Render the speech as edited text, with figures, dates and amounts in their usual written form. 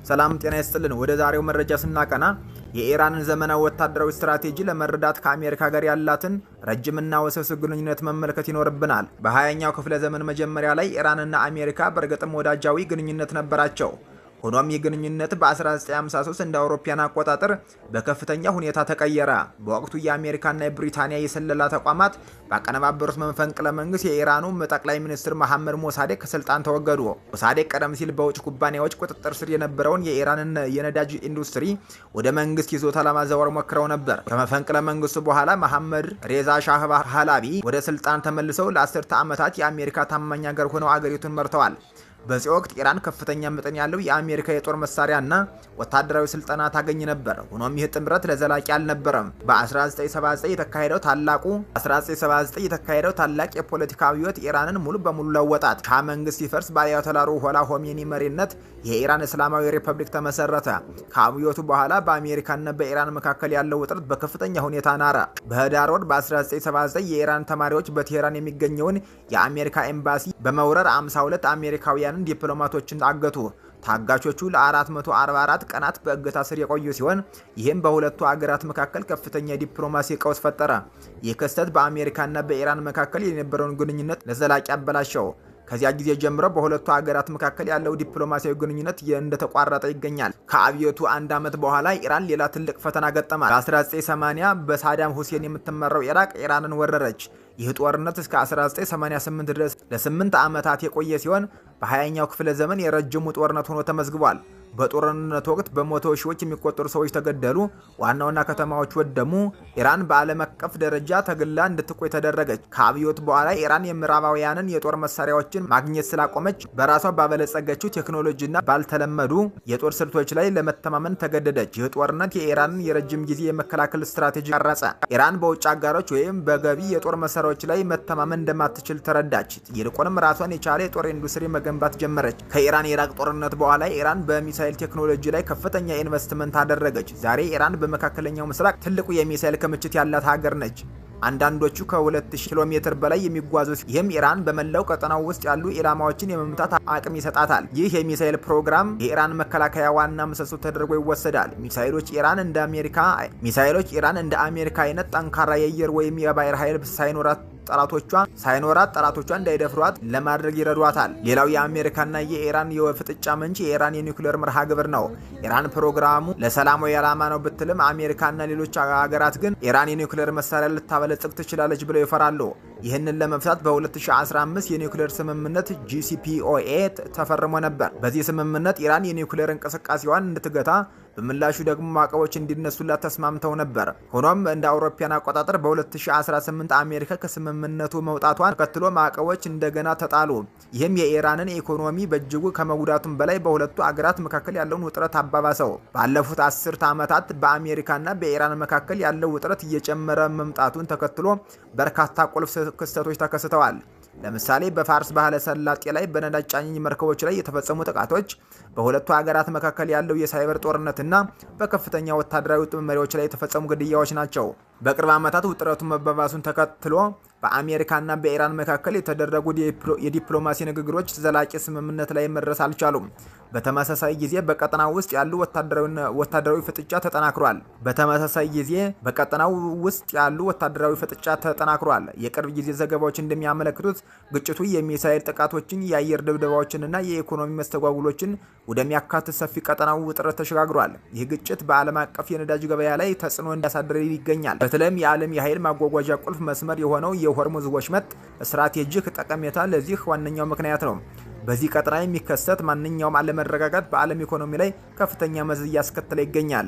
ሰላም ጤና ይስጥልን። ወደ ዛሬው መረጃ ስናቀና የኢራንን ዘመናዊ ወታደራዊ ስትራቴጂ ለመረዳት ከአሜሪካ ጋር ያላትን ረጅምና ውስብስብ ግንኙነት መመልከት ይኖርብናል። በ20ኛው ክፍለ ዘመን መጀመሪያ ላይ ኢራንና አሜሪካ በእርግጥም ወዳጃዊ ግንኙነት ነበራቸው። ሆኖም የግንኙነት በ1953 እንደ አውሮፓውያን አቆጣጠር በከፍተኛ ሁኔታ ተቀየረ። በወቅቱ የአሜሪካና የብሪታንያ የስለላ ተቋማት ባቀነባበሩት መፈንቅለ መንግስት የኢራኑ ጠቅላይ ሚኒስትር መሐመድ ሞሳዴቅ ከስልጣን ተወገዱ። ሞሳዴቅ ቀደም ሲል በውጭ ኩባንያዎች ቁጥጥር ስር የነበረውን የኢራንን የነዳጅ ኢንዱስትሪ ወደ መንግስት ይዞታ ለማዛወር ሞክረው ነበር። ከመፈንቅለ መንግስቱ በኋላ መሐመድ ሬዛ ሻህ ፓህላቪ ወደ ስልጣን ተመልሰው ለ10 ዓመታት የአሜሪካ ታማኝ አገር ሆነው አገሪቱን መርተዋል። በዚህ ወቅት ኢራን ከፍተኛ መጠን ያለው የአሜሪካ የጦር መሳሪያና ወታደራዊ ስልጠና ታገኝ ነበር። ሆኖም ይህ ጥምረት ለዘላቂ አልነበረም። በ1979 የተካሄደው ታላቅ የፖለቲካ አብዮት ኢራንን ሙሉ በሙሉ ለወጣት። ሻህ መንግስት ሲፈርስ በአያቶላ ሩሆላ ሆሜኒ መሪነት የኢራን እስላማዊ ሪፐብሊክ ተመሰረተ። ከአብዮቱ በኋላ በአሜሪካና በኢራን መካከል ያለው ውጥረት በከፍተኛ ሁኔታ ናረ። በህዳር ወር በ1979 የኢራን ተማሪዎች በቴህራን የሚገኘውን የአሜሪካ ኤምባሲ በመውረር 52 አሜሪካውያን ዲፕሎማቶችን አገቱ። ታጋቾቹ ለ444 ቀናት በእገታ ስር የቆዩ ሲሆን ይህም በሁለቱ አገራት መካከል ከፍተኛ ዲፕሎማሲ ቀውስ ፈጠረ። ይህ ክስተት በአሜሪካና በኢራን መካከል የነበረውን ግንኙነት ለዘላቂ አበላሸው። ከዚያ ጊዜ ጀምሮ በሁለቱ ሀገራት መካከል ያለው ዲፕሎማሲያዊ ግንኙነት እንደተቋረጠ ይገኛል። ከአብዮቱ አንድ ዓመት በኋላ ኢራን ሌላ ትልቅ ፈተና ገጠማት። በ1980 በሳዳም ሁሴን የምትመራው ኢራቅ ኢራንን ወረረች። ይህ ጦርነት እስከ 1988 ድረስ ለ8 ዓመታት የቆየ ሲሆን በ20ኛው ክፍለ ዘመን የረጅሙ ጦርነት ሆኖ ተመዝግቧል። በጦርነት ወቅት በመቶ ሺዎች የሚቆጠሩ ሰዎች ተገደሉ፣ ዋና ከተማዎች ወደሙ። ኢራን በዓለም አቀፍ ደረጃ ተግላ እንድትቆይ ተደረገች። ከአብዮት በኋላ ኢራን የምዕራባውያንን የጦር መሳሪያዎችን ማግኘት ስላቆመች በራሷ ባበለጸገችው ቴክኖሎጂና ባልተለመዱ የጦር ስልቶች ላይ ለመተማመን ተገደደች። ይህ ጦርነት የኢራንን የረጅም ጊዜ የመከላከል ስትራቴጂ ቀረጸ። ኢራን በውጭ አጋሮች ወይም በገቢ የጦር መሳሪያዎች ላይ መተማመን እንደማትችል ተረዳች። ይልቁንም ራሷን የቻለ የጦር ኢንዱስትሪ መገንባት ጀመረች። ከኢራን የኢራቅ ጦርነት በኋላ ኢራን በሚሳይል ቴክኖሎጂ ላይ ከፍተኛ ኢንቨስትመንት አደረገች። ዛሬ ኢራን በመካከለኛው ምስራቅ ትልቁ የሚሳይል ክምችት ያላት ሀገር ነች። አንዳንዶቹ ከ2000 ኪሎ ሜትር በላይ የሚጓዙ ይህም ኢራን በመላው ቀጠናው ውስጥ ያሉ ኢላማዎችን የመምታት አቅም ይሰጣታል። ይህ የሚሳይል ፕሮግራም የኢራን መከላከያ ዋና ምሰሶ ተደርጎ ይወሰዳል። ሚሳይሎች ኢራን እንደ አሜሪካ አይነት ጠንካራ የአየር ወይም የባህር ኃይል ሳይኖራት ጠላቶቿ እንዳይደፍሯት ለማድረግ ይረዷታል። ሌላው የአሜሪካና የኢራን የፍጥጫ ምንጭ የኢራን የኒውክሌር መርሃ ግብር ነው። ኢራን ፕሮግራሙ ለሰላማዊ ዓላማ ነው ብትልም አሜሪካና ሌሎች ሀገራት ግን ኢራን የኒውክሌር መሳሪያ ልታበለጽግ ትችላለች ብለው ይፈራሉ። ይህንን ለመፍታት በ2015 የኒውክሌር ስምምነት JCPOA ተፈርሞ ነበር። በዚህ ስምምነት ኢራን የኒውክሌር እንቅስቃሴዋን እንድትገታ በምላሹ ደግሞ ማዕቀቦች እንዲነሱላት ተስማምተው ነበር። ሆኖም እንደ አውሮፓውያን አቆጣጠር በ2018 አሜሪካ ከስምምነቱ መውጣቷን ተከትሎ ማዕቀቦች እንደገና ተጣሉ። ይህም የኢራንን ኢኮኖሚ በእጅጉ ከመጉዳቱም በላይ በሁለቱ አገራት መካከል ያለውን ውጥረት አባባሰው። ባለፉት 10 ዓመታት በአሜሪካና በኢራን መካከል ያለው ውጥረት እየጨመረ መምጣቱን ተከትሎ በርካታ ቁልፍ ክስተቶች ተከስተዋል። ለምሳሌ በፋርስ ባህረ ሰላጤ ላይ በነዳጅ ጫኝ መርከቦች ላይ የተፈጸሙ ጥቃቶች፣ በሁለቱ ሀገራት መካከል ያለው የሳይበር ጦርነትና በከፍተኛ ወታደራዊ መሪዎች ላይ የተፈጸሙ ግድያዎች ናቸው። በቅርብ ዓመታት ውጥረቱ መባባሱን ተከትሎ በአሜሪካና በኢራን መካከል የተደረጉ የዲፕሎማሲ ንግግሮች ዘላቂ ስምምነት ላይ መድረስ አልቻሉም። በተመሳሳይ ጊዜ በቀጠናው ውስጥ ያሉ ወታደራዊ ፍጥጫ ተጠናክሯል። የቅርብ ጊዜ ዘገባዎች እንደሚያመለክቱት ግጭቱ የሚሳኤል ጥቃቶችን፣ የአየር ድብደባዎችንና የኢኮኖሚ መስተጓጉሎችን ወደሚያካትት ሰፊ ቀጠናው ውጥረት ተሸጋግሯል። ይህ ግጭት በዓለም አቀፍ የነዳጅ ገበያ ላይ ተጽዕኖ እንዳሳደረ ይገኛል። በተለይም የዓለም የኃይል ማጓጓዣ ቁልፍ መስመር የሆነው የሆርሙዝ ወሽመጥ ስትራቴጂክ ጠቀሜታ ለዚህ ዋነኛው ምክንያት ነው። በዚህ ቀጠና የሚከሰት ማንኛውም አለመረጋጋት በዓለም ኢኮኖሚ ላይ ከፍተኛ መዘዝ እያስከተለ ይገኛል።